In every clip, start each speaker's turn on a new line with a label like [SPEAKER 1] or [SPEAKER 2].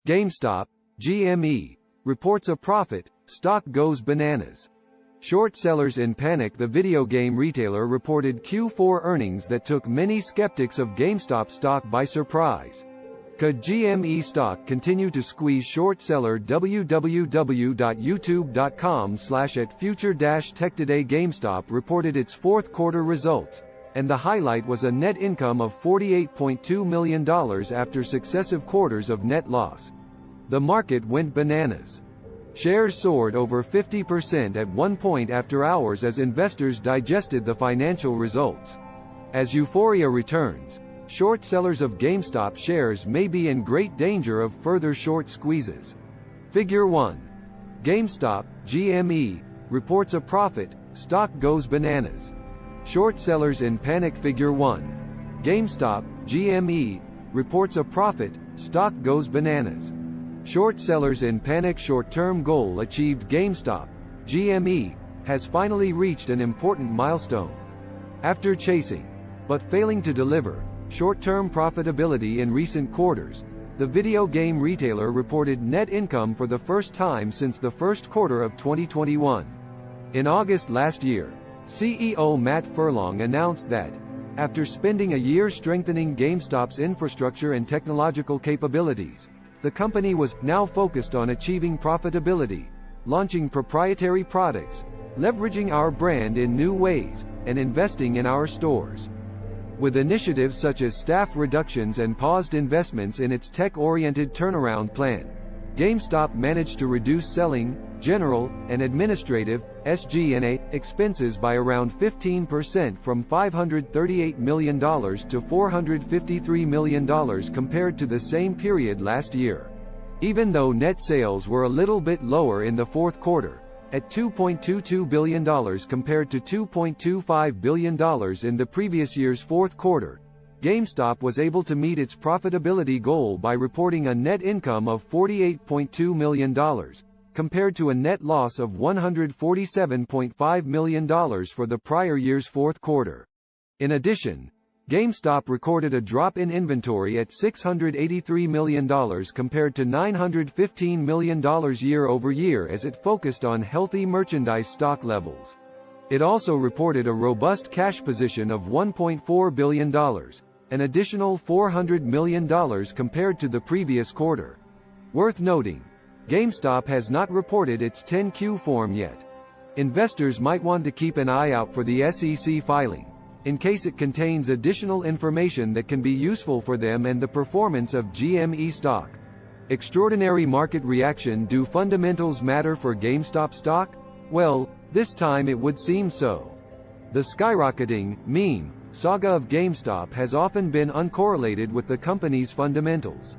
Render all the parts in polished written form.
[SPEAKER 1] GameStop, GME, reports a profit, stock goes bananas. Short sellers in panic. The video game retailer reported Q4 earnings that took many skeptics of GameStop stock by surprise. Could GME stock continue to squeeze short seller? www.youtube.com/@future-tech. Today GameStop reported its fourth quarter results, and the highlight was a net income of $48.2 million after successive quarters of net loss. The market went bananas. Shares soared over 50% at one point after hours as investors digested the financial results. As euphoria returns, short sellers of GameStop shares may be in great danger of further short squeezes. Figure 1. GameStop, GME, reports a profit, stock goes bananas. Short sellers in panic. Figure 1. GameStop, GME, reports a profit, stock goes bananas. Short sellers in panic. Short-term goal achieved. GameStop, GME, has finally reached an important milestone. After chasing, but failing to deliver, short-term profitability in recent quarters, the video game retailer reported net income for the first time since the first quarter of 2021. In August last year, CEO Matt Furlong announced that, after spending a year strengthening GameStop's infrastructure and technological capabilities, the company was now focused on achieving profitability, launching proprietary products, leveraging our brand in new ways, and investing in our stores. With initiatives such as staff reductions and paused investments in its tech-oriented turnaround plan, GameStop managed to reduce selling, general, and administrative (SG&A) expenses by around 15% from $538 million to $453 million compared to the same period last year. Even though net sales were a little bit lower in the fourth quarter, at $2.22 billion compared to $2.25 billion in the previous year's fourth quarter, GameStop was able to meet its profitability goal by reporting a net income of $48.2 million, compared to a net loss of $147.5 million for the prior year's fourth quarter. In addition, GameStop recorded a drop in inventory at $683 million compared to $915 million year-over-year as it focused on healthy merchandise stock levels. It also reported a robust cash position of $1.4 billion, an additional $400 million compared to the previous quarter. Worth noting, GameStop has not reported its 10-Q form yet. Investors might want to keep an eye out for the SEC filing, in case it contains additional information that can be useful for them and the performance of GME stock. Extraordinary market reaction. Do fundamentals matter for GameStop stock? Well, this time it would seem so. The skyrocketing meme saga of GameStop has often been uncorrelated with the company's fundamentals.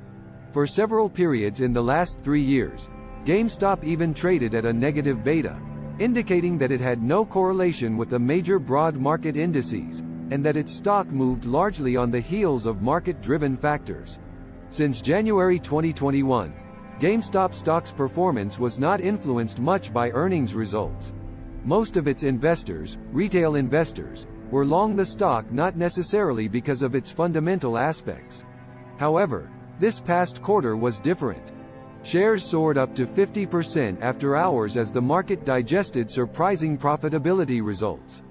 [SPEAKER 1] For several periods in the last 3 years, GameStop even traded at a negative beta, indicating that it had no correlation with the major broad market indices, and that its stock moved largely on the heels of market-driven factors. Since January 2021, GameStop stock's performance was not influenced much by earnings results. Most of its investors, retail investors, were long the stock not necessarily because of its fundamental aspects. However, this past quarter was different. Shares soared up to 50% after hours as the market digested surprising profitability results.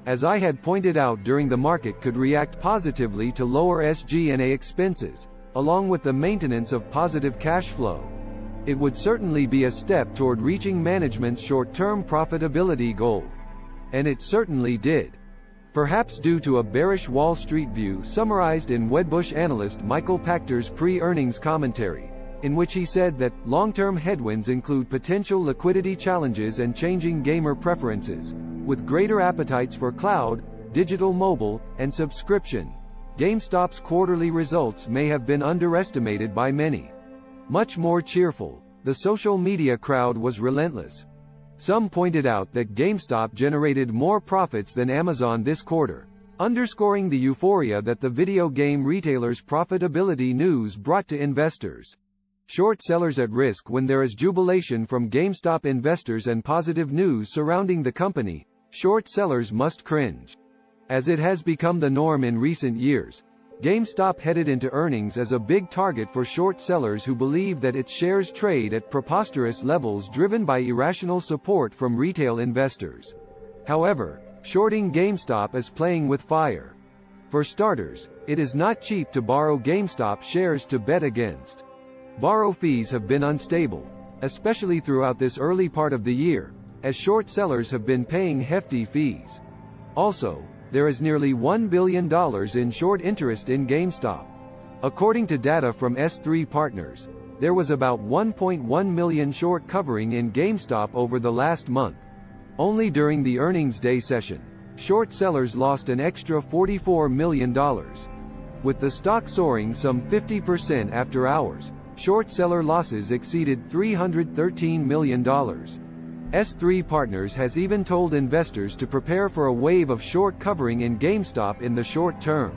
[SPEAKER 1] As I had pointed out, during the market could react positively to lower SG&A expenses, along with the maintenance of positive cash flow. It would certainly be a step toward reaching management's short-term profitability goal. And it certainly did. Perhaps due to a bearish Wall Street view summarized in Wedbush analyst Michael Pachter's pre-earnings commentary, in which he said that long-term headwinds include potential liquidity challenges and changing gamer preferences, with greater appetites for cloud, digital mobile, and subscription. GameStop's quarterly results may have been underestimated by many. Much more cheerful, the social media crowd was relentless. Some pointed out that GameStop generated more profits than Amazon this quarter, underscoring the euphoria that the video game retailer's profitability news brought to investors. Short sellers at risk. When there is jubilation from GameStop investors and positive news surrounding the company, short sellers must cringe. As it has become the norm in recent years, GameStop headed into earnings as a big target for short sellers who believe that its shares trade at preposterous levels driven by irrational support from retail investors. However, shorting GameStop is playing with fire. For starters, it is not cheap to borrow GameStop shares to bet against. Borrow fees have been unstable, especially throughout this early part of the year, as short sellers have been paying hefty fees. Also, there is nearly $1 billion in short interest in GameStop. According to data from S3 Partners, there was about 1.1 million short covering in GameStop over the last month. Only during the earnings day session, short sellers lost an extra $44 million. With the stock soaring some 50% after hours, short seller losses exceeded $313 million. S3 Partners has even told investors to prepare for a wave of short covering in GameStop in the short term.